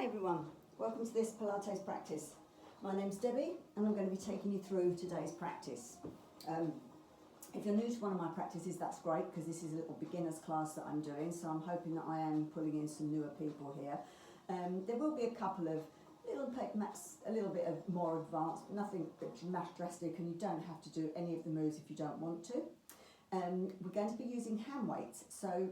Hi everyone, welcome to this Pilates practice. My name's Debbie and I'm going to be taking you through today's practice. If you're new to one of my practices, that's great because this is a little beginner's class that I'm doing, so I'm hoping that I am pulling in some newer people here. There will be a couple of a little bit of more advanced, but nothing drastic, and you don't have to do any of the moves if you don't want to. We're going to be using hand weights, so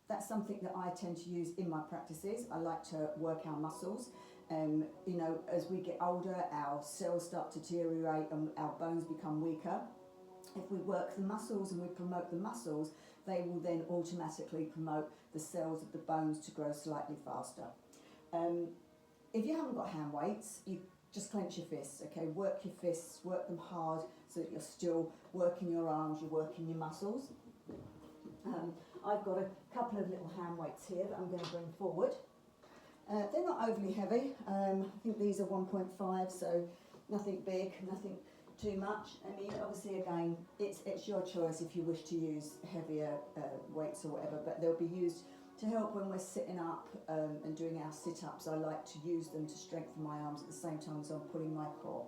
that's something that I tend to use in my practices. I like to work our muscles. As we get older, our cells start to deteriorate and our bones become weaker. If we work the muscles and we promote the muscles, they will then automatically promote the cells of the bones to grow slightly faster. If you haven't got hand weights, you just clench your fists, okay? Work your fists, work them hard so that you're still working your arms, you're working your muscles. I've got a couple of little hand weights here that I'm going to bring forward. They're not overly heavy. I think these are 1.5, so nothing big, nothing too much. I mean, obviously, again, it's your choice if you wish to use heavier weights or whatever, but they'll be used to help when we're sitting up and doing our sit-ups. I like to use them to strengthen my arms at the same time as I'm pulling my core.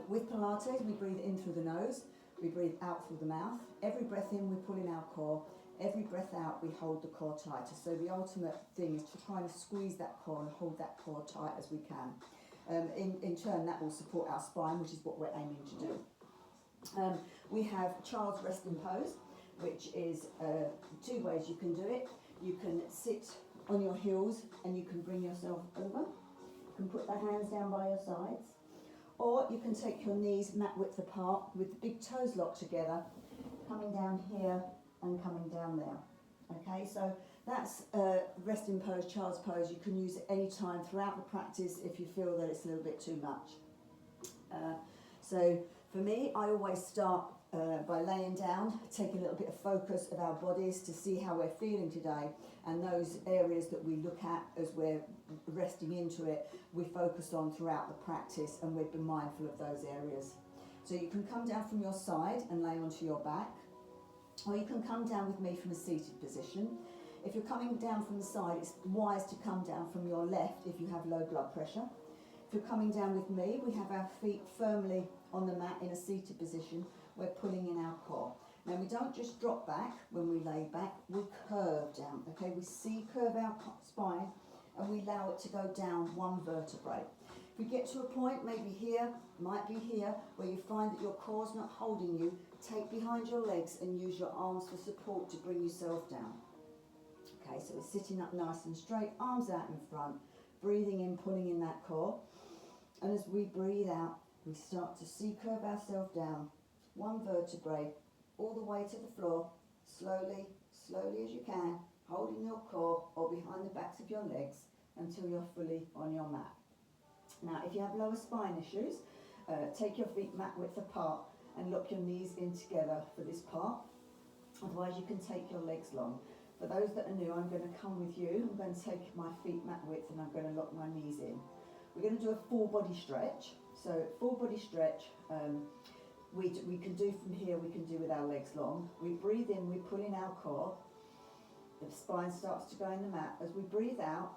With Pilates, we breathe in through the nose. We breathe out through the mouth. Every breath in, we pull in our core. Every breath out, we hold the core tighter. So the ultimate thing is to try and squeeze that core and hold that core tight as we can. In turn, that will support our spine, which is what we're aiming to do. We have child's resting pose, which is two ways you can do it. You can sit on your heels and you can bring yourself over. You can put the hands down by your sides. Or you can take your knees mat width apart with the big toes locked together, coming down here and coming down there. Okay, so that's resting pose, child's pose. You can use it any time throughout the practice if you feel that it's a little bit too much. So for me, I always start by laying down, take a little bit of focus of our bodies to see how we're feeling today, and those areas that we look at as we're resting into it, we focus on throughout the practice, and we've been mindful of those areas. So you can come down from your side and lay onto your back, or you can come down with me from a seated position. If you're coming down from the side, it's wise to come down from your left if you have low blood pressure. If you're coming down with me, we have our feet firmly on the mat in a seated position. We're pulling in our core. Now we don't just drop back when we lay back, we curve down, okay? We curve our spine and we allow it to go down one vertebrae. If we get to a point, maybe here, might be here, where you find that your core's not holding you, take behind your legs and use your arms for support to bring yourself down. Okay, so we're sitting up nice and straight, arms out in front, breathing in, pulling in that core. And as we breathe out, we start to curve ourselves down, one vertebrae, all the way to the floor, slowly as you can, holding your core or behind the backs of your legs until you're fully on your mat. Now, if you have lower spine issues, take your feet mat width apart and lock your knees in together for this part. Otherwise, you can take your legs long. For those that are new, I'm going to come with you. I'm going to take my feet mat width and I'm going to lock my knees in. We're going to do a full body stretch. So full body stretch, we can do from here, we can do with our legs long. We breathe in, we pull in our core. The spine starts to go in the mat. As we breathe out,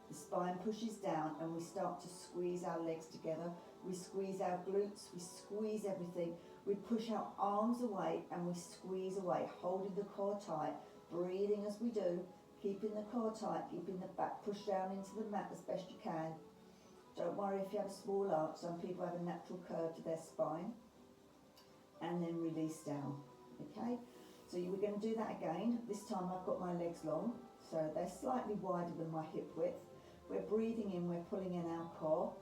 the spine pushes down and we start to squeeze our legs together. We squeeze our glutes, we squeeze everything. We push our arms away and we squeeze away, holding the core tight, breathing as we do, keeping the core tight, keeping the back pushed down into the mat as best you can. Don't worry if you have a small arch, some people have a natural curve to their spine. And then release down, okay? So we're going to do that again. This time I've got my legs long, so they're slightly wider than my hip width. We're breathing in, we're pulling in our core.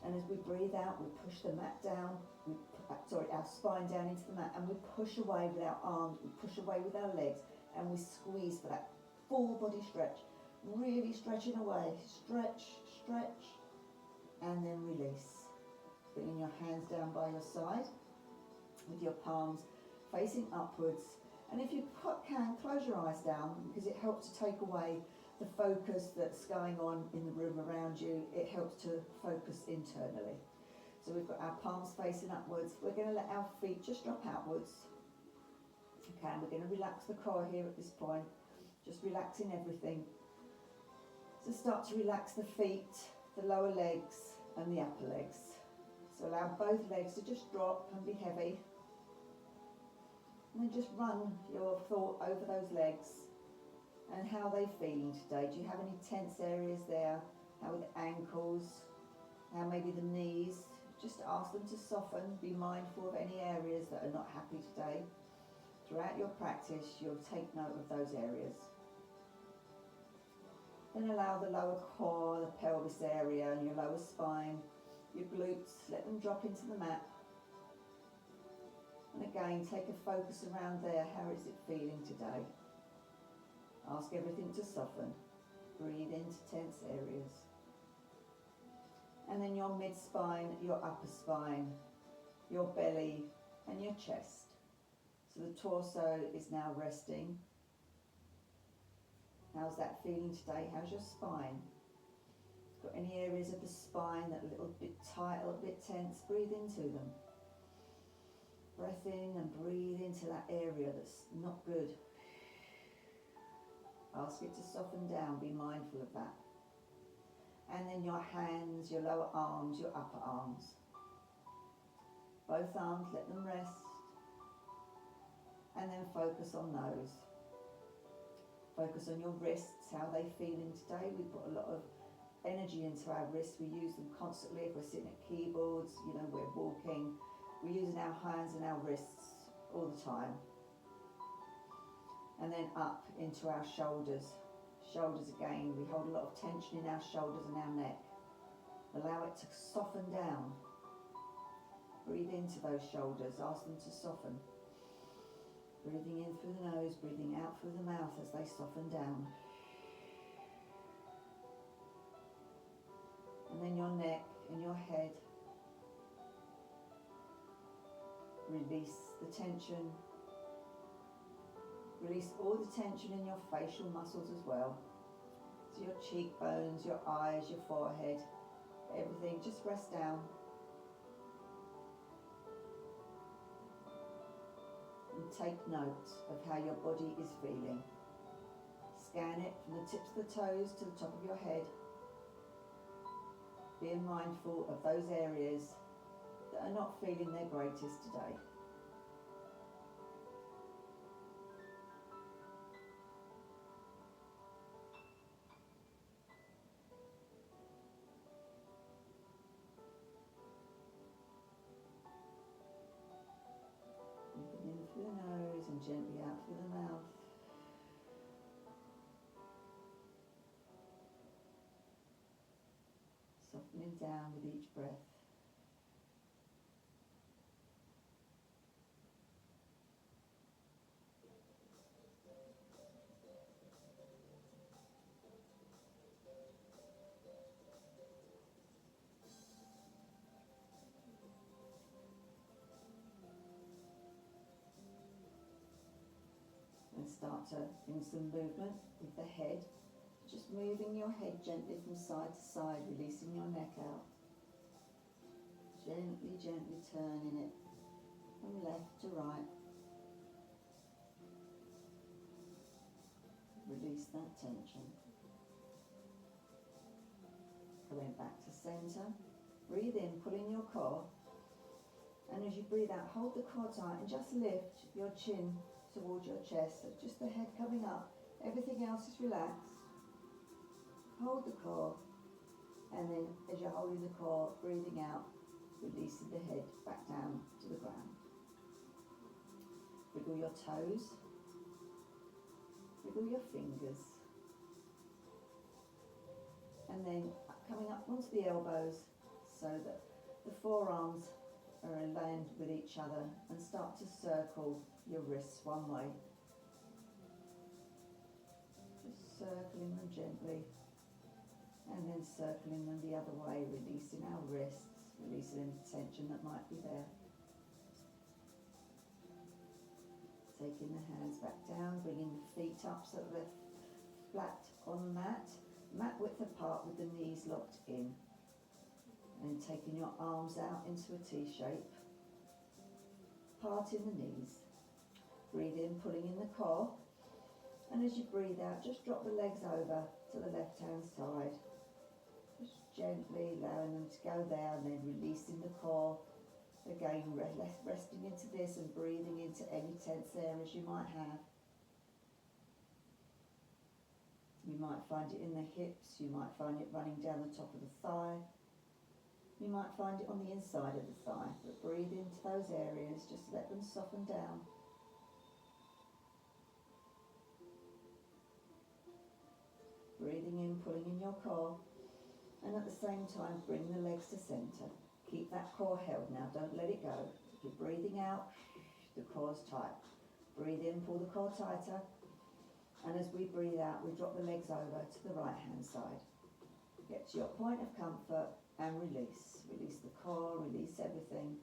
And as we breathe out, we push the mat down, our spine down into the mat, and we push away with our arms, we push away with our legs, and we squeeze for that full body stretch. Really stretching away, stretch, and then release. Bringing your hands down by your side with your palms facing upwards. And if you can, close your eyes down because it helps to take away the focus that's going on in the room around you. It helps to focus internally. So we've got our palms facing upwards. We're going to let our feet just drop outwards. Okay, and we're going to relax the core here at this point. Just relaxing everything. So start to relax the feet, the lower legs and the upper legs. So allow both legs to just drop and be heavy. And then just run your thought over those legs and how they're feeling today. Do you have any tense areas there? How are the ankles? How maybe the knees? Just ask them to soften. Be mindful of any areas that are not happy today. Throughout your practice, you'll take note of those areas. Then allow the lower core, the pelvis area and your lower spine, your glutes, let them drop into the mat. And again, take a focus around there. How is it feeling today? Ask everything to soften. Breathe into tense areas. And then your mid-spine, your upper spine, your belly and your chest. So the torso is now resting. How's that feeling today? How's your spine? Got any areas of the spine that are a little bit tight, a little bit tense? Breathe into them. Breath in and breathe into that area that's not good. Ask it to soften down, be mindful of that. And then your hands, your lower arms, your upper arms. Both arms, let them rest. And then focus on those. Focus on your wrists, how they're feeling today. We put a lot of energy into our wrists. We use them constantly if we're sitting at keyboards, we're walking. We're using our hands and our wrists all the time. And then up into our shoulders. Shoulders again, we hold a lot of tension in our shoulders and our neck. Allow it to soften down. Breathe into those shoulders, ask them to soften. Breathing in through the nose, breathing out through the mouth as they soften down. And then your neck and your head. Release the tension. Release all the tension in your facial muscles as well. So your cheekbones, your eyes, your forehead, everything, just rest down. And take note of how your body is feeling. Scan it from the tips of the toes to the top of your head. Being mindful of those areas that are not feeling their greatest today. Breathing in through the nose and gently out through the mouth. Softening down with each breath. And start to bring some movement with the head. Just moving your head gently from side to side, releasing your neck out. Gently, gently turning it from left to right. Release that tension. Going back to centre. Breathe in, pull in your core. And as you breathe out, hold the core tight and just lift your chin towards your chest. So just the head coming up. Everything else is relaxed. Hold the core. And then as you're holding the core, breathing out, releasing the head back down to the ground. Wiggle your toes. Wiggle your fingers. And then coming up onto the elbows so that the forearms are aligned with each other, and start to circle your wrists one way. Just circling them gently and then circling them the other way, releasing our wrists, releasing any tension that might be there. Taking the hands back down, bringing the feet up so that they're flat on the mat width apart with the knees locked in. And then taking your arms out into a T shape, parting the knees. Breathe in, pulling in the core, And as you breathe out, just drop the legs over to the left-hand side. Just gently allowing them to go there and then releasing the core. Again, resting into this and breathing into any tense areas you might have. You might find it in the hips, you might find it running down the top of the thigh. You might find it on the inside of the thigh, but breathe into those areas, just let them soften down. Breathing in, pulling in your core, and at the same time bring the legs to centre. Keep that core held now, don't let it go. Keep breathing out, the core's tight. Breathe in, pull the core tighter, and as we breathe out, we drop the legs over to the right hand side. Get to your point of comfort and release. Release the core, release everything,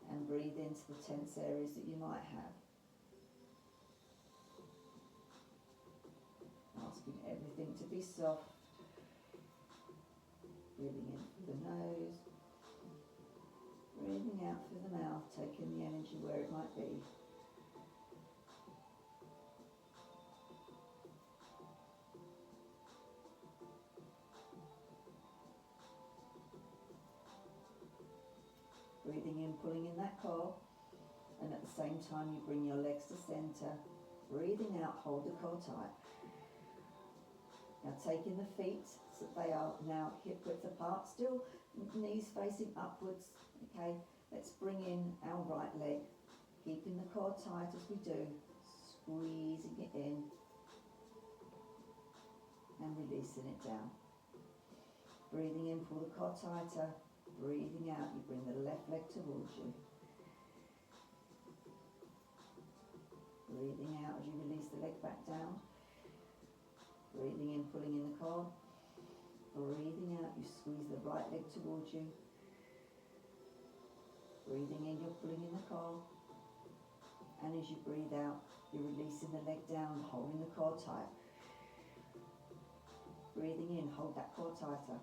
and breathe into the tense areas that you might have. Asking everything to be soft. Breathing in through the nose. Breathing out through the mouth, taking the energy where it might be. Breathing in, pulling in that core, and at the same time you bring your legs to centre. Breathing out, hold the core tight. Now taking the feet so they are now hip width apart, still knees facing upwards. Okay, let's bring in our right leg, keeping the core tight as we do, squeezing it in and releasing it down. Breathing in, pull the core tighter. Breathing out, you bring the left leg towards you. Breathing out as you release the leg back down. Breathing in, pulling in the core. Breathing out, you squeeze the right leg towards you. Breathing in, you're pulling in the core. And as you breathe out, you're releasing the leg down, holding the core tight. Breathing in, hold that core tighter.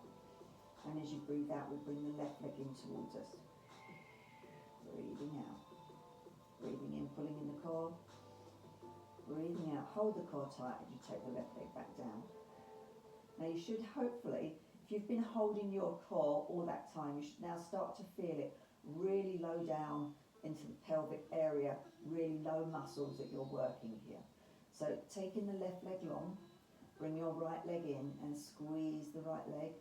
And as you breathe out, we bring the left leg in towards us. Breathing out. Breathing in, pulling in the core. Breathing out, hold the core tight as you take the left leg back down. Now you should hopefully, if you've been holding your core all that time, you should now start to feel it really low down into the pelvic area, really low muscles that you're working here. So taking the left leg long, bring your right leg in and squeeze the right leg.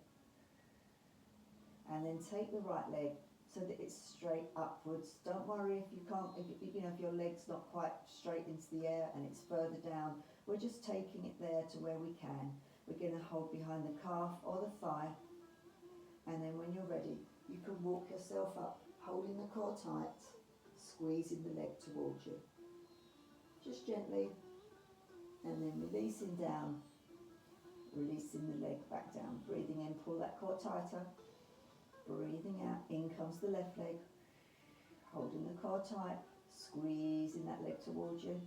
And then take the right leg so that it's straight upwards. Don't worry if you can't, if your leg's not quite straight into the air and it's further down. We're just taking it there to where we can. We're going to hold behind the calf or the thigh. And then when you're ready, you can walk yourself up, holding the core tight, squeezing the leg towards you. Just gently, and then releasing down, releasing the leg back down. Breathing in, pull that core tighter. Breathing out, in comes the left leg, holding the core tight, squeezing that leg towards you,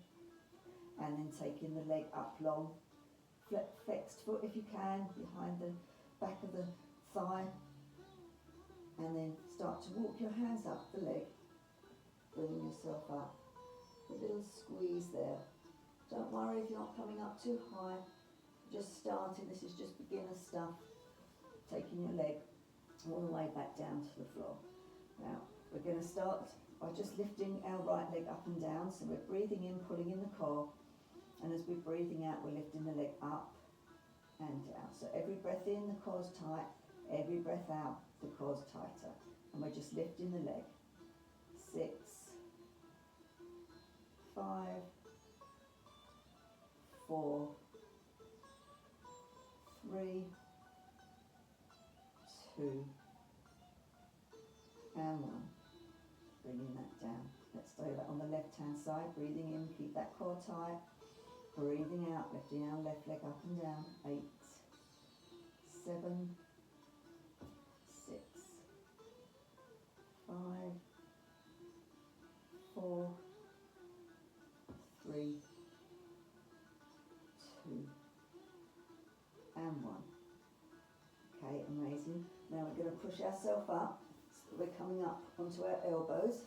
and then taking the leg up long, flexed foot if you can, behind the back of the thigh, and then start to walk your hands up the leg, bringing yourself up, a little squeeze there. Don't worry if you're not coming up too high, just starting, this is just beginner stuff, taking your leg all the way back down to the floor. Now, we're going to start by just lifting our right leg up and down. So we're breathing in, pulling in the core. And as we're breathing out, we're lifting the leg up and down. So every breath in, the core's tight. Every breath out, the core's tighter. And we're just lifting the leg. 6, 5, 4, 3, 2, and 1. Bringing that down. Let's do that on the left hand side. Breathing in, keep that core tight. Breathing out, lifting our left leg up and down. 8, 7, 6, 5, 4, 3, 2, and 1. Okay, amazing. Now we're going to push ourselves up, so we're coming up onto our elbows,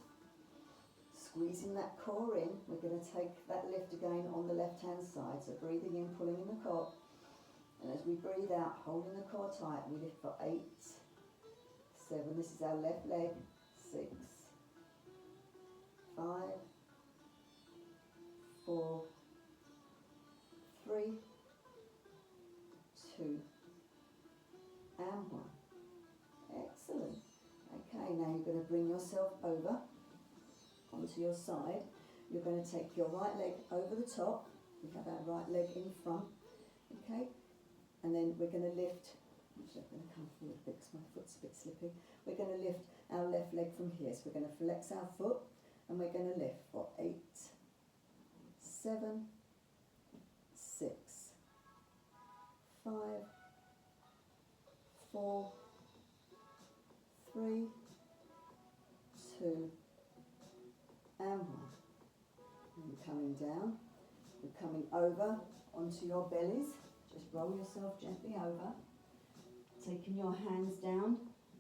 Squeezing that core in, we're going to take that lift again on the left hand side. So breathing in, pulling in the core. And as we breathe out, holding the core tight, we lift for 8, 7. This is our left leg. 6, 5, 4, 3, 2, and 1. Excellent. Okay, now you're going to bring yourself over onto your side. You're going to take your right leg over the top. We have our right leg in front. Okay, and then we're going to lift. Actually, I'm going to come forward a bit because my foot's a bit slippy. We're going to lift our left leg from here. So we're going to flex our foot and we're going to lift for 8, 7, 6, 5, 4, 3, 2, and 1. And coming down, we're coming over onto your bellies. Just roll yourself gently over. Taking your hands down,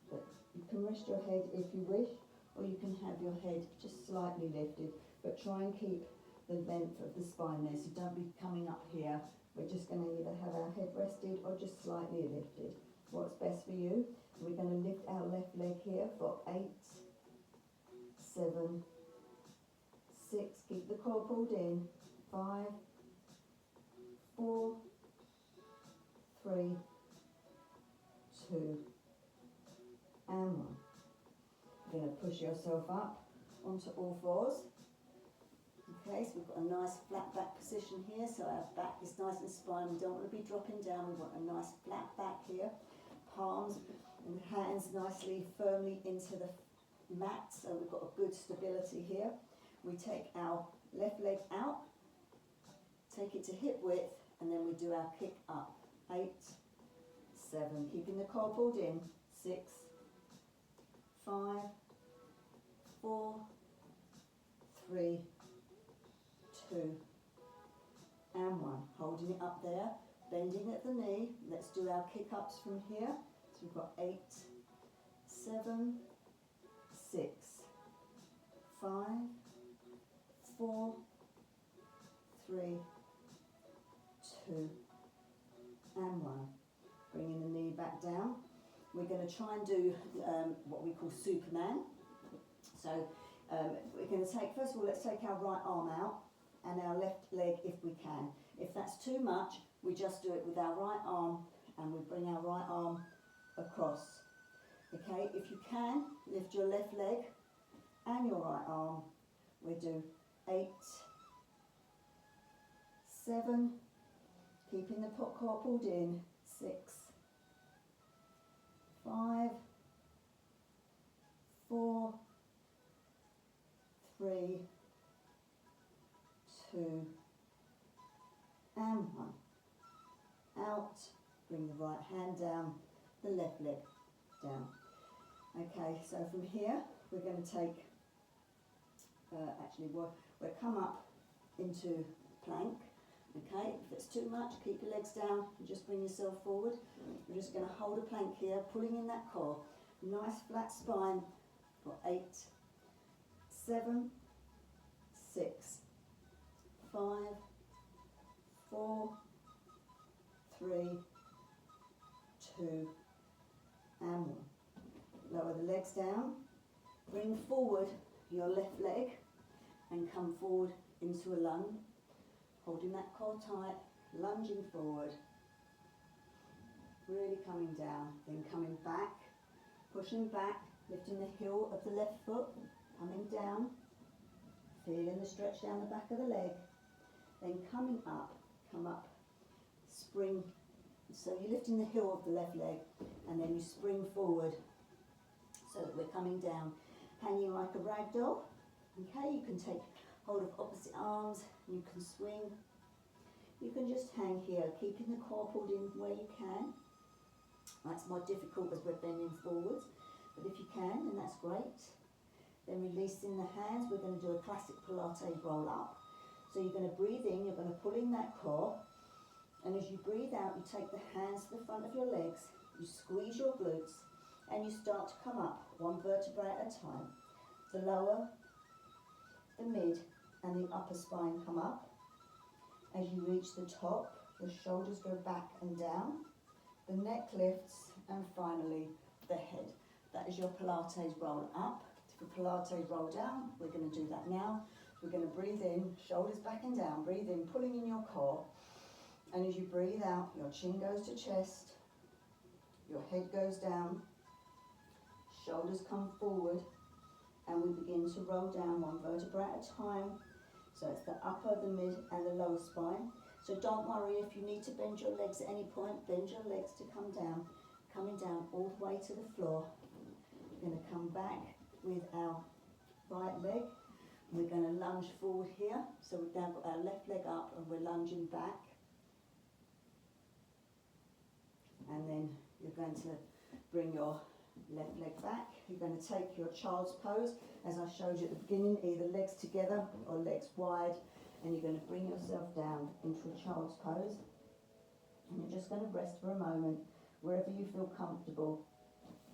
but you can rest your head if you wish, or you can have your head just slightly lifted, but try and keep the length of the spine there, so don't be coming up here. We're just going to either have our head rested or just slightly lifted. What's best for you? We're going to lift our left leg here for 8, 7, 6, keep the core pulled in, 5, 4, 3, 2, and 1. You're going to push yourself up onto all fours. Okay, so we've got a nice flat back position here, so our back is nice and spine. We don't want to be dropping down, we want a nice flat back here. Palms and hands nicely firmly into the mat, so we've got a good stability here. We take our left leg out, take it to hip width, and then we do our kick up. 8, 7, keeping the core pulled in. 6, 5, 4, 3, 2, and 1. Holding it up there, bending at the knee. Let's do our kick ups from here. So we've got 8, 7, 6, 5, 4, 3, 2, and 1. Bringing the knee back down. We're going to try and do what we call Superman. So we're going to take, first of all, let's take our right arm out and our left leg if we can. If that's too much, we just do it with our right arm and we bring our right arm across. Okay, if you can, lift your left leg and your right arm. We do 8, 7, keeping the core pulled in. 6, 5, 4, 3, 2, and 1. Out, bring the right hand down, the left leg down. Okay, so from here we're going to take, we'll come up into plank. Okay, if it's too much, keep your legs down and just bring yourself forward. We're just going to hold a plank here, pulling in that core. Nice flat spine for 8, 7, 6, 5, 4, 3, 2, and 1. Lower the legs down. Bring forward your left leg and come forward into a lunge. Holding that core tight, lunging forward, really coming down, then coming back, pushing back, lifting the heel of the left foot, coming down, feeling the stretch down the back of the leg, then coming up, come up, spring, so you're lifting the heel of the left leg, and then you spring forward, so that we're coming down, hanging like a rag doll. Okay, you can take hold of opposite arms, you can swing. You can just hang here, keeping the core pulled in where you can. That's more difficult as we're bending forwards, but if you can, then that's great. Then releasing the hands, we're going to do a classic Pilates roll up. So you're going to breathe in, you're going to pull in that core, and as you breathe out, you take the hands to the front of your legs, you squeeze your glutes, and you start to come up, one vertebrae at a time. The lower, the mid and the upper spine come up. As you reach the top, the shoulders go back and down, the neck lifts, and finally the head. That is your Pilates roll up. For Pilates roll down, we're going to do that now. We're going to breathe in, shoulders back and down, breathe in, pulling in your core, and as you breathe out, your chin goes to chest, your head goes down, shoulders come forward, and we begin to roll down one vertebra at a time. So it's the upper, the mid, and the lower spine. So don't worry if you need to bend your legs at any point, bend your legs to come down, coming down all the way to the floor. We're going to come back with our right leg. We're going to lunge forward here. So we've now got our left leg up and we're lunging back. And then you're going to bring your left leg back. You're going to take your child's pose, as I showed you at the beginning, either legs together or legs wide, and you're going to bring yourself down into a child's pose. And you're just going to rest for a moment, wherever you feel comfortable.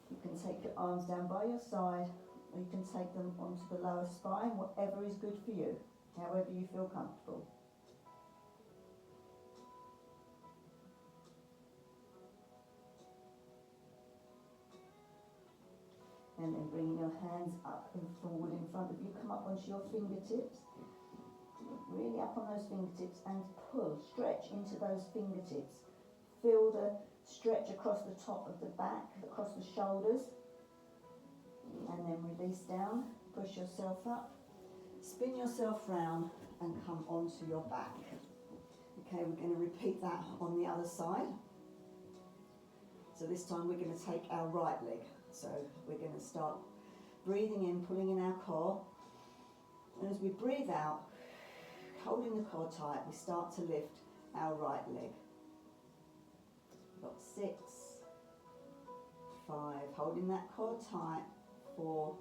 You can take your arms down by your side, or you can take them onto the lower spine, whatever is good for you, however you feel comfortable. And then bringing your hands up and forward in front of you, come up onto your fingertips, really up on those fingertips and pull, stretch into those fingertips. Feel the stretch across the top of the back, across the shoulders, and then release down, push yourself up, spin yourself round and come onto your back. Okay, we're going to repeat that on the other side. So this time we're going to take our right leg. So we're going to start breathing in, pulling in our core. And as we breathe out, holding the core tight, we start to lift our right leg. We've got 6, 5, holding that core tight, 4,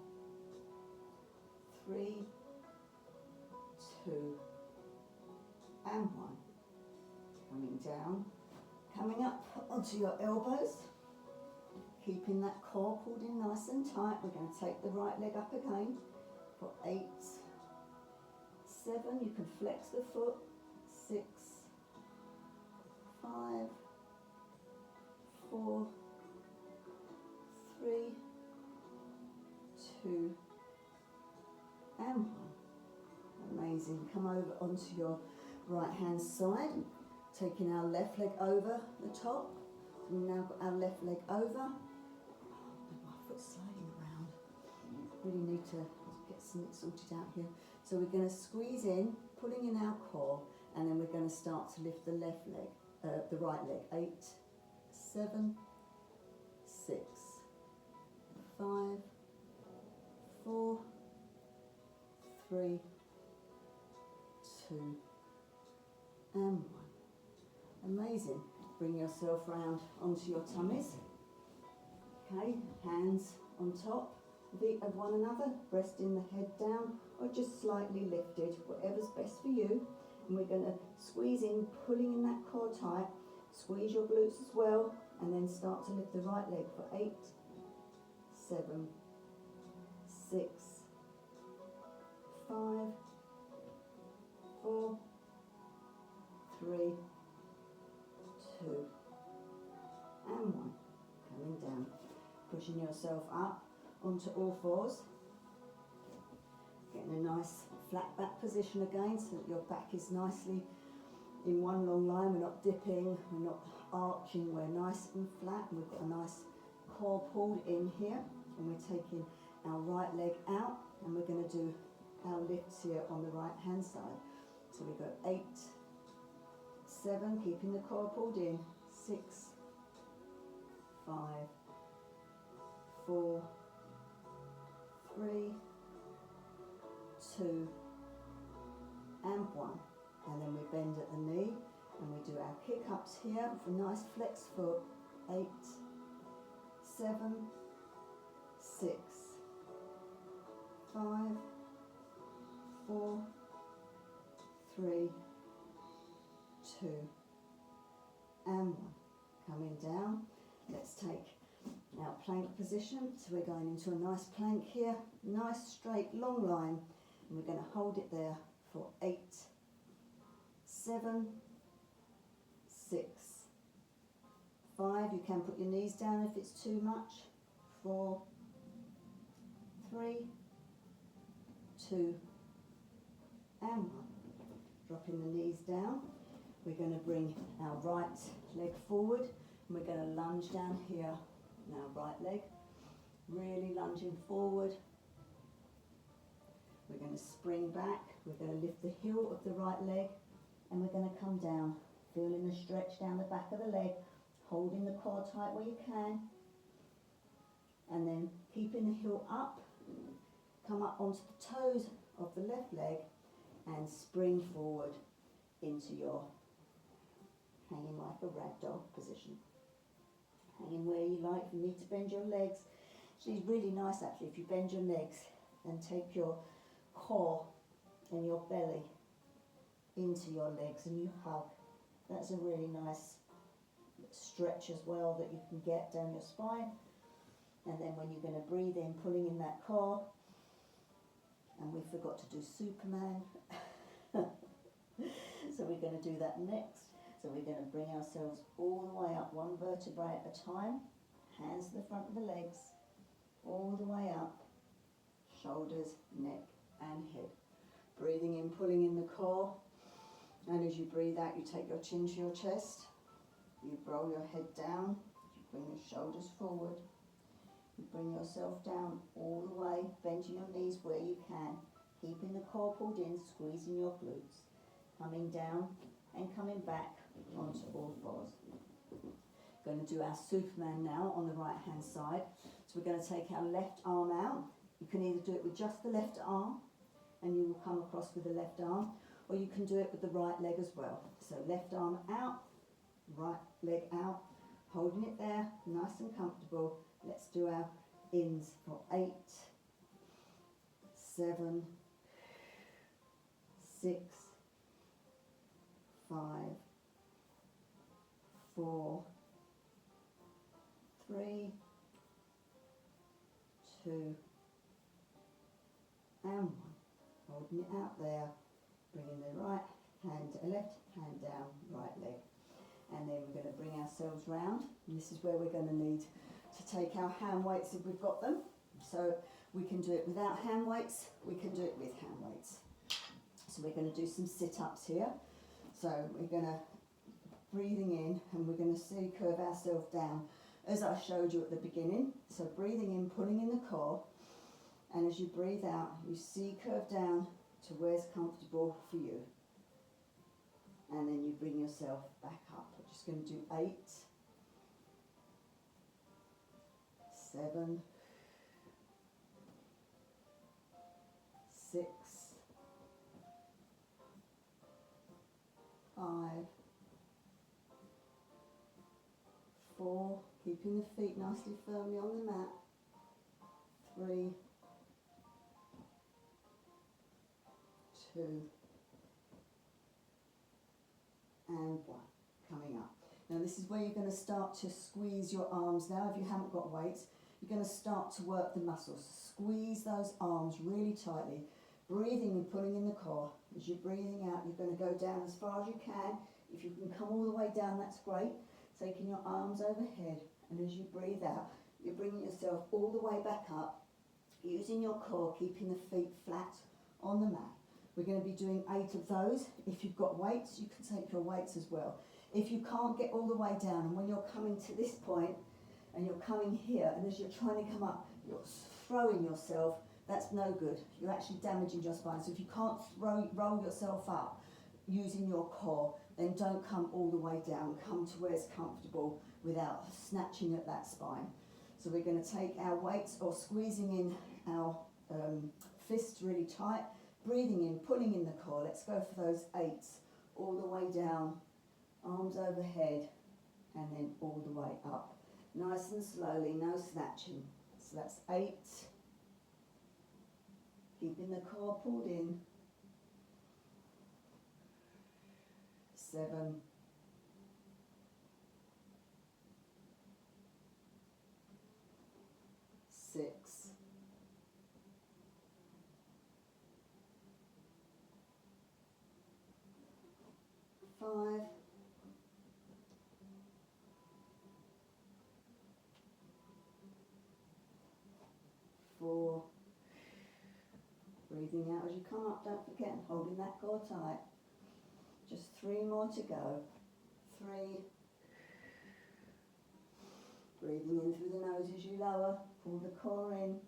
3, 2, and 1. Coming down, coming up onto your elbows. Keeping that core pulled in nice and tight. We're going to take the right leg up again for 8, 7. You can flex the foot. 6, 5, 4, 3, 2, and 1. Amazing. Come over onto your right hand side. Taking our left leg over the top. We've now got our left leg over. Sliding around. Really need to get something sorted out here. So we're going to squeeze in, pulling in our core, and then we're going to start to lift the left leg, the right leg. 8, 7, 6, 5, 4, 3, 2, and 1. Amazing. Bring yourself round onto your tummies. Okay, hands on top of one another, resting the head down or just slightly lifted, whatever's best for you. And we're going to squeeze in, pulling in that core tight, squeeze your glutes as well, and then start to lift the right leg for 8, 7, 6, 5, 4, 3, 2, and 1. Coming down. Pushing yourself up onto all fours. Getting a nice flat back position again so that your back is nicely in one long line. We're not dipping, we're not arching, we're nice and flat. And we've got a nice core pulled in here. And we're taking our right leg out and we're going to do our lifts here on the right hand side. So we go 8, 7, keeping the core pulled in, 6, 5, 4, 3, 2, and 1. And then we bend at the knee and we do our kick ups here with a nice flex foot. 8, 7, 6, 5, 4, 3, 2, and 1. Coming down. Let's take our plank position. So we're going into a nice plank here. Nice straight long line. And we're going to hold it there for 8, 7, 6, 5. You can put your knees down if it's too much. 4, 3, 2, and 1. Dropping the knees down. We're going to bring our right leg forward and we're going to lunge down here. Now right leg, really lunging forward. We're going to spring back. We're going to lift the heel of the right leg and we're going to come down, feeling the stretch down the back of the leg, holding the core tight where you can, and then keeping the heel up. Come up onto the toes of the left leg and spring forward into your hanging like a ragdoll position. Hanging where you like. If you need to bend your legs, it's really nice actually if you bend your legs and take your core and your belly into your legs and you hug. That's a really nice stretch as well that you can get down your spine. And then when you're going to breathe in, pulling in that core. And we forgot to do Superman. So we're going to do that next. So we're going to bring ourselves all the way up, one vertebrae at a time. Hands to the front of the legs. All the way up. Shoulders, neck and head. Breathing in, pulling in the core. And as you breathe out, you take your chin to your chest. You roll your head down. You bring your shoulders forward. You bring yourself down all the way, bending your knees where you can, keeping the core pulled in, squeezing your glutes, coming down and coming back onto all fours. Going to do our Superman now on the right hand side. So we're going to take our left arm out. You can either do it with just the left arm and you will come across with the left arm, or you can do it with the right leg as well. So left arm out, right leg out, holding it there, nice and comfortable. Let's do our ins for 8, 7, 6, 5, 4, 3, 2, and 1. Holding it out there, bringing the right hand, left hand down, right leg. And then we're going to bring ourselves round. And this is where we're going to need to take our hand weights if we've got them. So we can do it without hand weights, we can do it with hand weights. So we're going to do some sit-ups here. So we're going to, breathing in, and we're going to see curve ourselves down as I showed you at the beginning. So breathing in, pulling in the core, and as you breathe out, you see curve down to where's comfortable for you. And then you bring yourself back up. We're just going to do 8, 7, 6, 5, 4, keeping the feet nicely firmly on the mat, 3, 2, and 1. Coming up. Now this is where you're going to start to squeeze your arms now. If you haven't got weights, you're going to start to work the muscles. Squeeze those arms really tightly. Breathing and pulling in the core. As you're breathing out, you're going to go down as far as you can. If you can come all the way down, that's great. Taking your arms overhead, and as you breathe out, you're bringing yourself all the way back up, using your core, keeping the feet flat on the mat. We're going to be doing 8 of those. If you've got weights, you can take your weights as well. If you can't get all the way down, and when you're coming to this point, and you're coming here, and as you're trying to come up, you're throwing yourself, that's no good. You're actually damaging your spine. So if you can't roll yourself up using your core, then don't come all the way down. Come to where it's comfortable without snatching at that spine. So we're going to take our weights, or squeezing in our fists really tight, breathing in, pulling in the core. Let's go for those 8s, all the way down, arms overhead, and then all the way up. Nice and slowly, no snatching. So that's 8, keeping the core pulled in, 7, 6, 5, 4, breathing out as you come up, don't forget, holding that core tight. Just 3 more to go. 3, breathing in through the nose as you lower, pull the core in,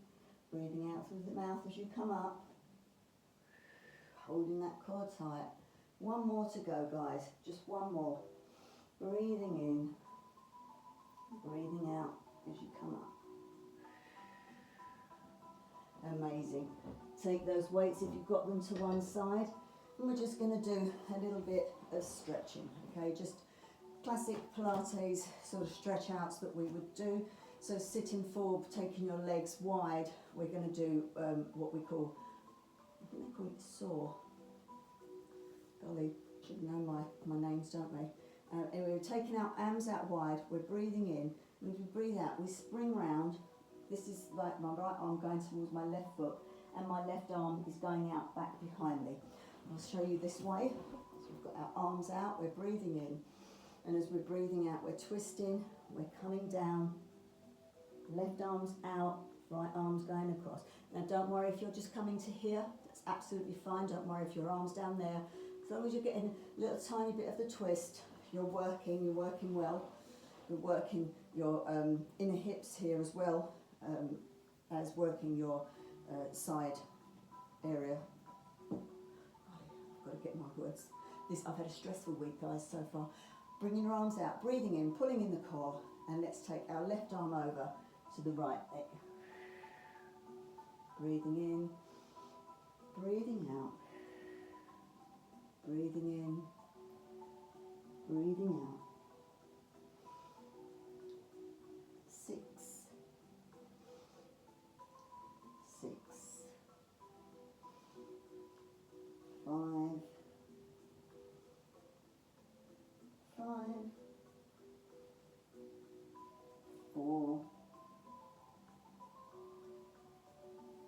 breathing out through the mouth as you come up, holding that core tight. 1 more to go, guys, just 1 more. Breathing in, breathing out as you come up. Amazing. Take those weights if you've got them to one side, and we're just going to do a little bit of stretching, okay? Just classic Pilates sort of stretch outs that we would do. So sitting forward, taking your legs wide, we're going to do what we call, I think they call it saw. Golly, should know my names, don't we? Anyway, we're taking our arms out wide, we're breathing in, and as we breathe out, we spring round. This is like my right arm going towards my left foot, and my left arm is going out back behind me. I'll show you this way. So we've got our arms out, we're breathing in, and as we're breathing out, we're twisting, we're coming down, left arm's out, right arm's going across. Now don't worry if you're just coming to here, that's absolutely fine. Don't worry if your arm's down there. As long as you're getting a little tiny bit of the twist, you're working well. You're working your inner hips here as well, as working your side area. I've got to get my words. I've had a stressful week, guys, so far. Bringing your arms out, breathing in, pulling in the core, and let's take our left arm over to the right leg. Breathing in, breathing out, breathing in, breathing out. 6, 6, 5, 5, 4,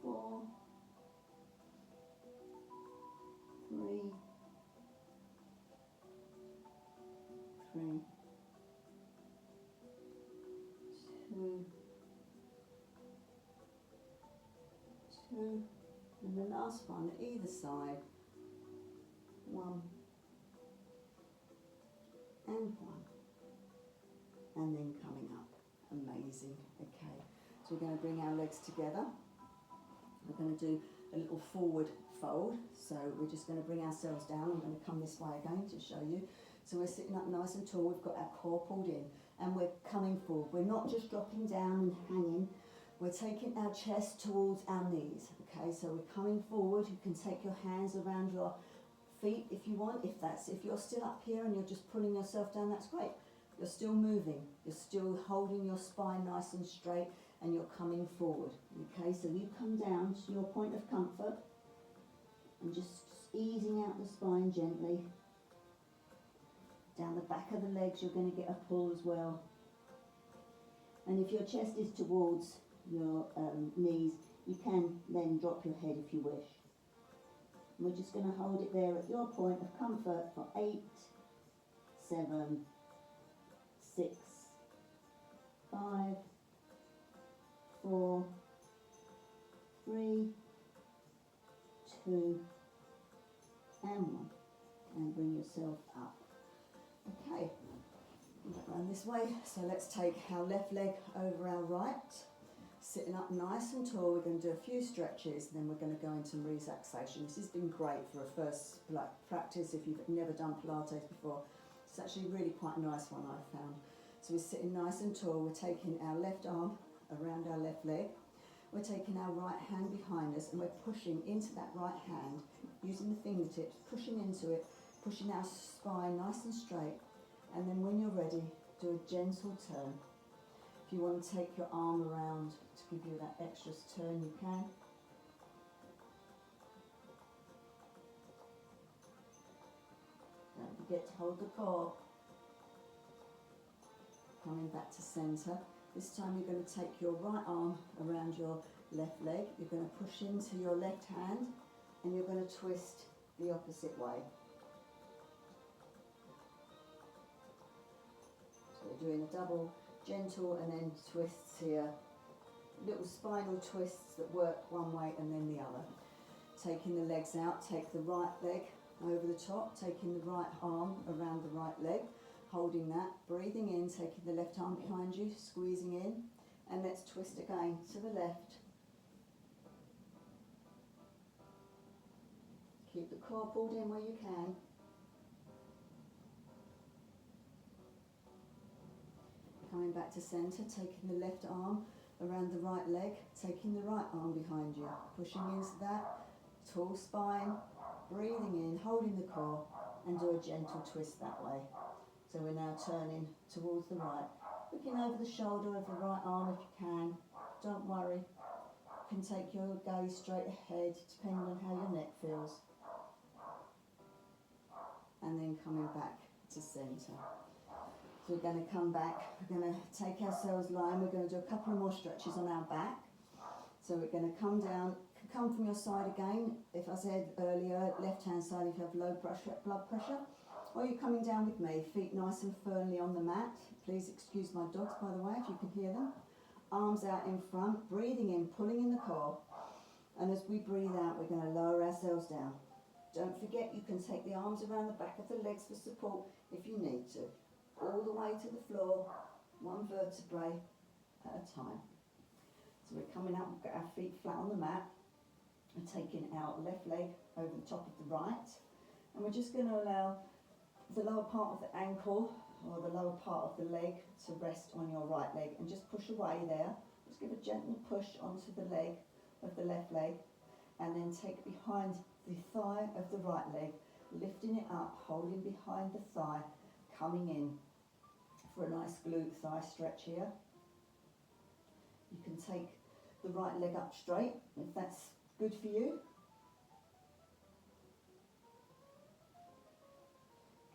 4, 3, 3, 2, 2, and the last one at either side. 1 and 1, and then coming up. Amazing. Okay, so we're going to bring our legs together. We're going to do a little forward fold. So we're just going to bring ourselves down. I'm going to come this way again to show you. So we're sitting up nice and tall. We've got our core pulled in, and we're coming forward. We're not just dropping down and hanging. We're taking our chest towards our knees. Okay, so we're coming forward. You can take your hands around your feet if you want. If you're still up here and you're just pulling yourself down, that's great. You're still moving. You're still holding your spine nice and straight, and you're coming forward. Okay, so you come down to your point of comfort and just easing out the spine gently. Down the back of the legs, you're going to get a pull as well. And if your chest is towards your knees, you can then drop your head if you wish. And we're just going to hold it there at your point of comfort for 8, 7, 6, 5, 4, 3, 2, and 1. And bring yourself up. Okay, around this way. So let's take our left leg over our right. Sitting up nice and tall, we're going to do a few stretches, and then we're going to go into relaxation. This has been great for a first practice if you've never done Pilates before. It's actually really quite a nice one, I've found. So we're sitting nice and tall, we're taking our left arm around our left leg, we're taking our right hand behind us, and we're pushing into that right hand, using the fingertips, pushing into it, pushing our spine nice and straight, and then when you're ready, do a gentle turn. If you want to take your arm around to give you that extra turn, you can. Don't forget to hold the core. Coming back to centre. This time you're going to take your right arm around your left leg. You're going to push into your left hand, and you're going to twist the opposite way. doing a double, gentle, and then twists here. Little spinal twists that work one way and then the other. Taking the legs out, take the right leg over the top, taking the right arm around the right leg, holding that, breathing in, taking the left arm behind you, squeezing in, and let's twist again to the left. Keep the core pulled in where you can. Coming back to centre, taking the left arm around the right leg, taking the right arm behind you, pushing into that tall spine, breathing in, holding the core, and do a gentle twist that way. So we're now turning towards the right, looking over the shoulder of the right arm if you can. Don't worry, you can take your gaze straight ahead depending on how your neck feels. And then coming back to centre. So we're going to come back, we're going to take ourselves lying, we're going to do a couple of more stretches on our back. So we're going to come down, come from your side again. If I said earlier, left hand side if you have low blood pressure. Or you're coming down with me, feet nice and firmly on the mat. Please excuse my dogs, by the way, if you can hear them. Arms out in front, breathing in, pulling in the core. And as we breathe out, we're going to lower ourselves down. Don't forget you can take the arms around the back of the legs for support if you need to. All the way to the floor, one vertebrae at a time. So we're coming up, we've got our feet flat on the mat, and taking our left leg over the top of the right. And we're just going to allow the lower part of the ankle or the lower part of the leg to rest on your right leg and just push away there. Just give a gentle push onto the leg of the left leg and then take behind the thigh of the right leg, lifting it up, holding behind the thigh, coming in for a nice glute thigh stretch here. You can take the right leg up straight if that's good for you.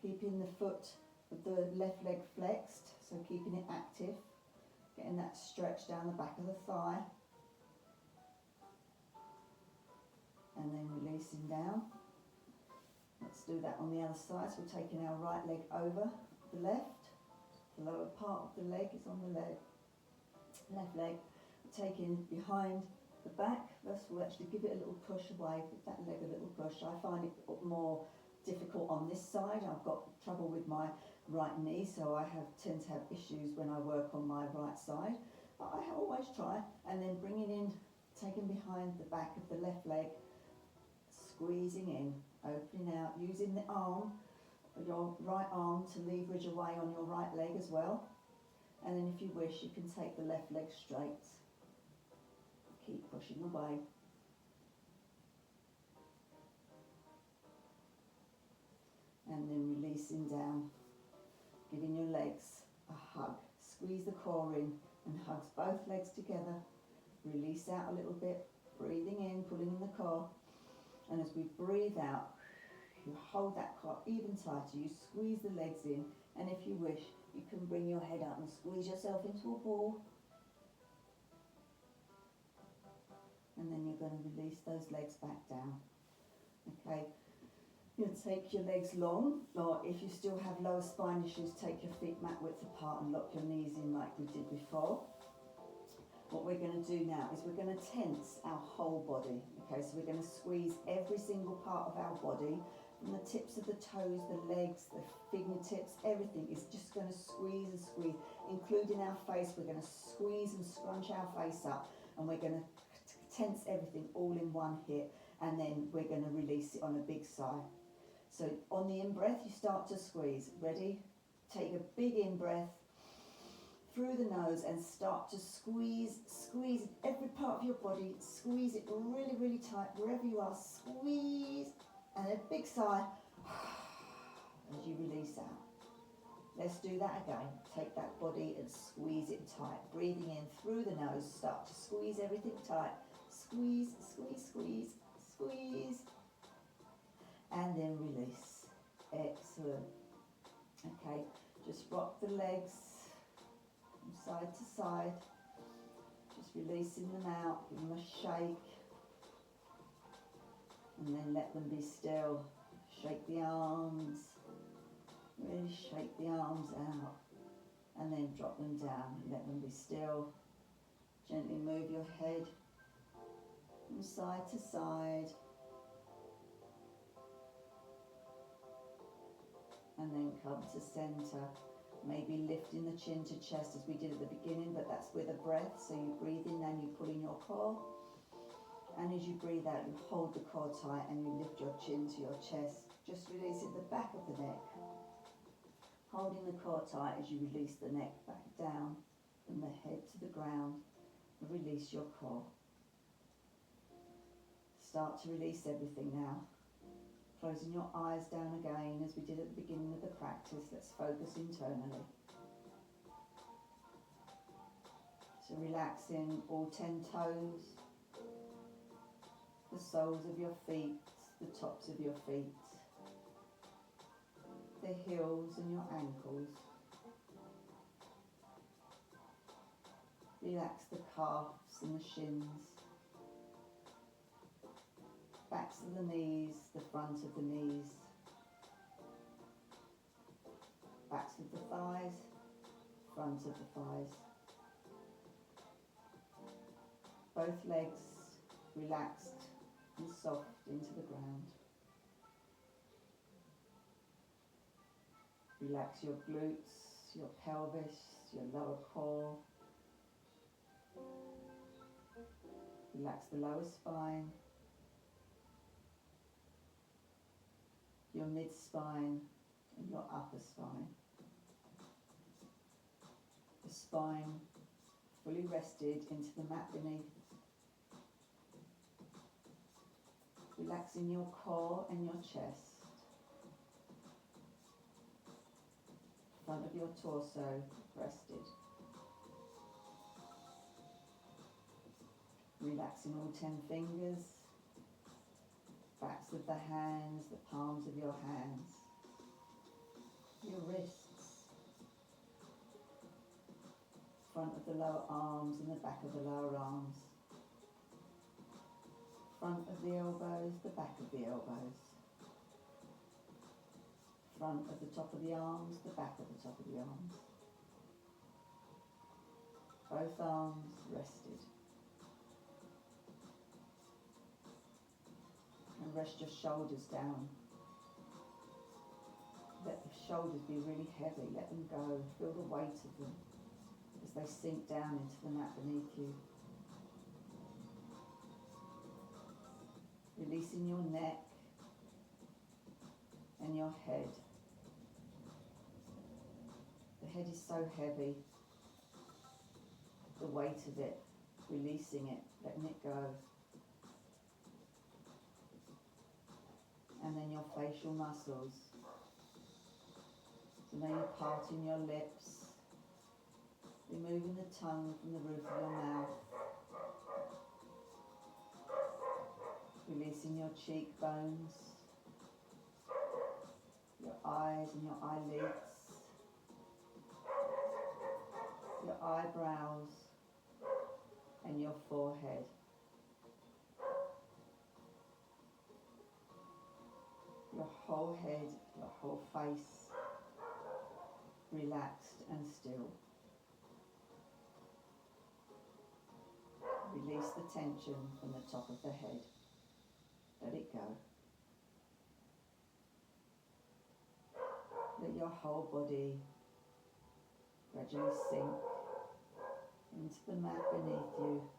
Keeping the foot of the left leg flexed, so keeping it active, getting that stretch down the back of the thigh. And then releasing down. Let's do that on the other side. So we're taking our right leg over the left. The lower part of the leg is on the left leg. Taking behind the back. First we'll actually give it a little push away, give that leg a little push. I find it more difficult on this side. I've got trouble with my right knee, so I tend to have issues when I work on my right side. But I always try. And then bringing in, taking behind the back of the left leg, squeezing in, opening out, using the arm, your right arm to leverage away on your right leg as well. And then if you wish, you can take the left leg straight. Keep pushing away. And then releasing down, giving your legs a hug. Squeeze the core in and hugs both legs together. Release out a little bit, breathing in, pulling in the core. And as we breathe out, you hold that core even tighter. You squeeze the legs in, and if you wish, you can bring your head up and squeeze yourself into a ball. And then you're going to release those legs back down. Okay. You'll take your legs long, or if you still have lower spine issues, take your feet mat width apart and lock your knees in like we did before. What we're going to do now is we're going to tense our whole body. Okay, so we're going to squeeze every single part of our body, from the tips of the toes, the legs, the fingertips, everything is just going to squeeze and squeeze, including our face. We're going to squeeze and scrunch our face up, and we're going to tense everything all in one hit, and then we're going to release it on a big sigh. So on the in-breath, you start to squeeze. Ready? Take a big in-breath through the nose and start to squeeze every part of your body. Squeeze it really, really tight wherever you are. Squeeze, and a big sigh as you release out. Let's do that again. Take that body and squeeze it tight. Breathing in through the nose, start to squeeze everything tight. Squeeze, squeeze, squeeze, squeeze. And then release. Excellent. Okay, just rock the legs from side to side. Just releasing them out, give them a shake. And then let them be still. Shake the arms. Really shake the arms out. and then drop them down. Let them be still. Gently move your head from side to side, and then come to centre. Maybe lifting the chin to chest as we did at the beginning, but that's with a breath. So you breathe in and you pull in your core, and as you breathe out you hold the core tight and you lift your chin to your chest. Just releasing the back of the neck, holding the core tight as you release the neck back down from the head to the ground. Release your core. Start to release everything now. Closing your eyes down again as we did at the beginning of the practice. Let's focus internally. So relaxing all 10 toes, the soles of your feet, the tops of your feet, the heels and your ankles. Relax the calves and the shins, backs of the knees, the front of the knees, backs of the thighs, front of the thighs. Both legs relaxed and soft into the ground. Relax your glutes, your pelvis, your lower core. Relax the lower spine, your mid-spine and your upper spine. The spine fully rested into the mat beneath. Relaxing your core and your chest. Front of your torso rested. Relaxing all 10 fingers, backs of the hands, the palms of your hands, your wrists, front of the lower arms and the back of the lower arms, front of the elbows, the back of the elbows, front of the top of the arms, the back of the top of the arms. Both arms rested. And rest your shoulders down. Let the shoulders be really heavy. Let them go. Feel the weight of them as they sink down into the mat beneath you. Releasing your neck and your head. The head is so heavy. The weight of it, releasing it, letting it go. And then your facial muscles. So now you're parting your lips, removing the tongue from the roof of your mouth, releasing your cheekbones, your eyes and your eyelids, your eyebrows and your forehead. Your whole head, your whole face, relaxed and still. Release the tension from the top of the head. Let it go. Let your whole body gradually sink into the mat beneath you,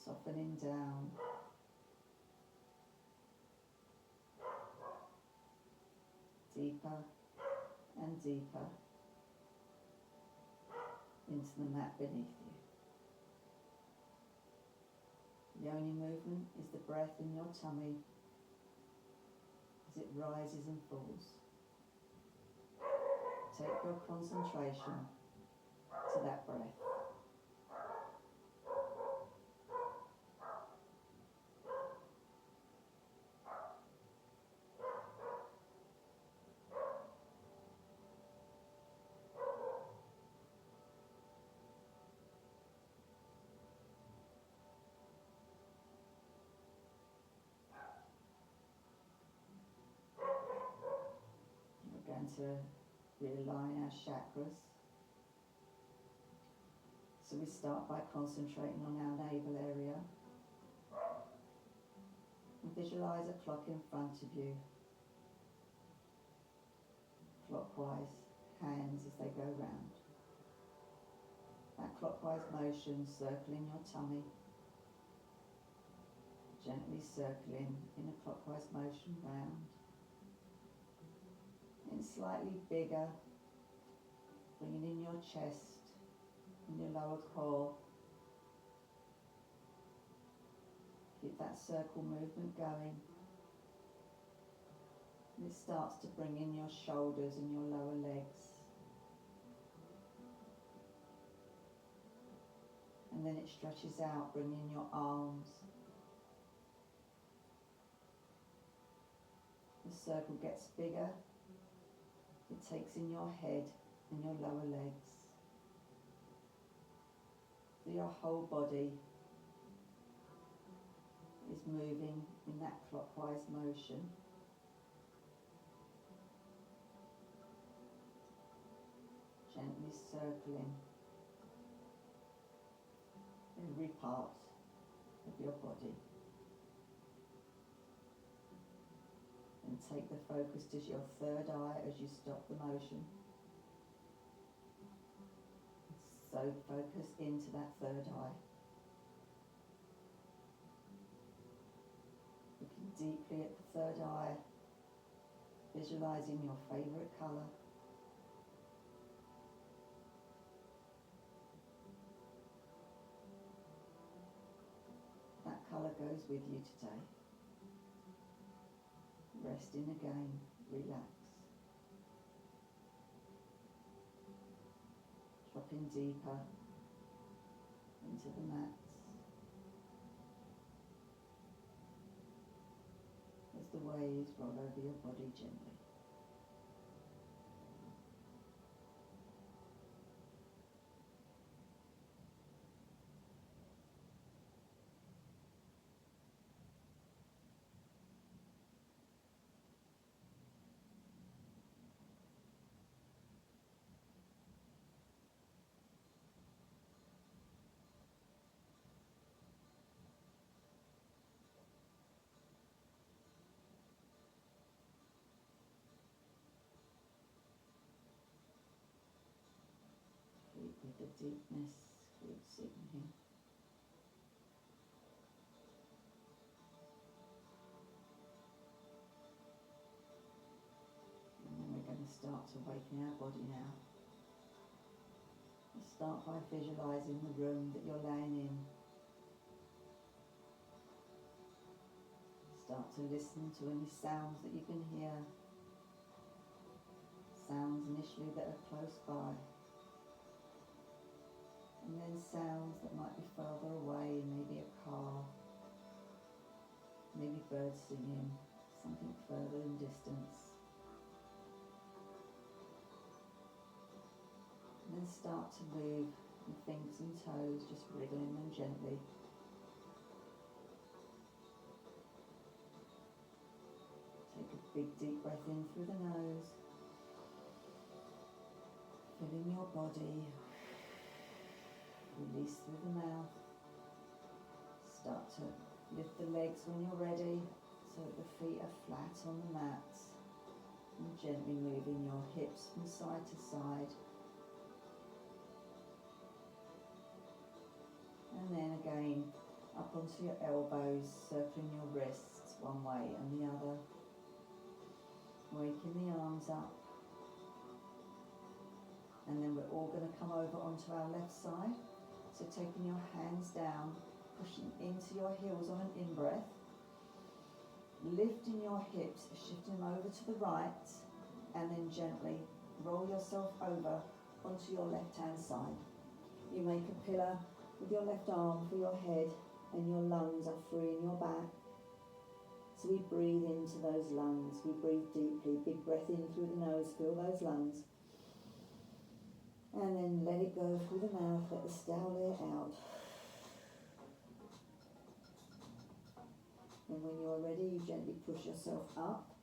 softening down. Deeper and deeper into the mat beneath you. The only movement is the breath in your tummy as it rises and falls. Take your concentration to that breath. We're going to realign our chakras. So we start by concentrating on our navel area. And visualise a clock in front of you. Clockwise hands as they go round. That clockwise motion circling your tummy. Gently circling in a clockwise motion round. And slightly bigger, bringing in your chest and your lower core. Keep that circle movement going. And it starts to bring in your shoulders and your lower legs. And then it stretches out, bringing your arms. The circle gets bigger. It takes in your head and your lower legs. So your whole body is moving in that clockwise motion. Gently circling every part of your body. And take the focus to your third eye as you stop the motion. So focus into that third eye. Looking deeply at the third eye, visualizing your favorite color. That color goes with you today. Rest in again, relax. Dropping deeper into the mats as the waves roll over your body gently. Keep with the deepness, keep sitting here. And then we're going to start to awaken our body now. We'll start by visualizing the room that you're laying in. Start to listen to any sounds that you can hear. Sounds initially that are close by. And then sounds that might be further away, maybe a car, maybe birds singing, something further in distance. And then start to move your fingers and toes, just wriggling them gently. Take a big deep breath in through the nose, filling your body. Release through the mouth. Start to lift the legs when you're ready so that the feet are flat on the mat. And gently moving your hips from side to side. And then again up onto your elbows, circling your wrists one way and the other. Waking the arms up. And then we're all going to come over onto our left side. So taking your hands down, pushing into your heels on an in-breath, lifting your hips, shifting them over to the right, and then gently roll yourself over onto your left-hand side. You make a pillar with your left arm for your head, and your lungs are free in your back. So we breathe into those lungs, we breathe deeply, big breath in through the nose, fill those lungs. And then let it go through the mouth, let the stale air out. And when you're ready, you gently push yourself up.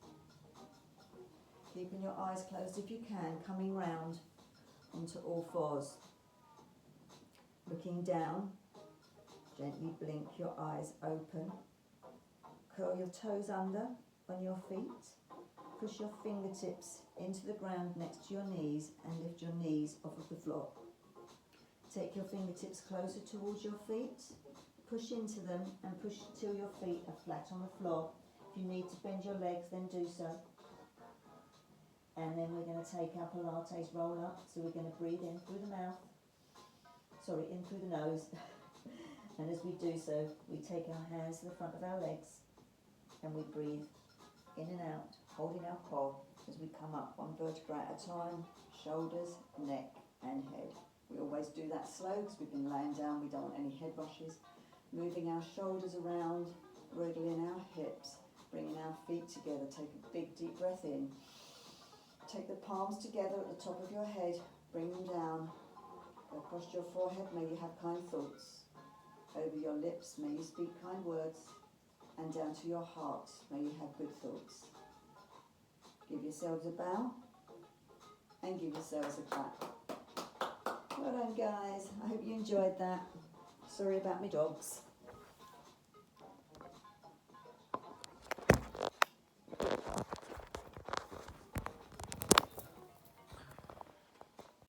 Keeping your eyes closed if you can, coming round onto all fours. Looking down, gently blink your eyes open. Curl your toes under on your feet. Push your fingertips into the ground next to your knees and lift your knees off of the floor. Take your fingertips closer towards your feet. Push into them and push till your feet are flat on the floor. If you need to bend your legs, then do so. And then we're going to take our Pilates roll up. So we're going to breathe in through the mouth. Sorry, in through the nose. And as we do so, we take our hands to the front of our legs and we breathe in and out, holding our core as we come up one vertebra at a time, shoulders, neck and head. We always do that slow because we've been laying down, we don't want any head rushes. Moving our shoulders around, wriggling our hips, bringing our feet together. Take a big deep breath in. Take the palms together at the top of your head, bring them down. Go across your forehead, may you have kind thoughts. Over your lips, may you speak kind words. And down to your heart, may you have good thoughts. Give yourselves a bow and give yourselves a clap. Well done guys, I hope you enjoyed that. Sorry about my dogs.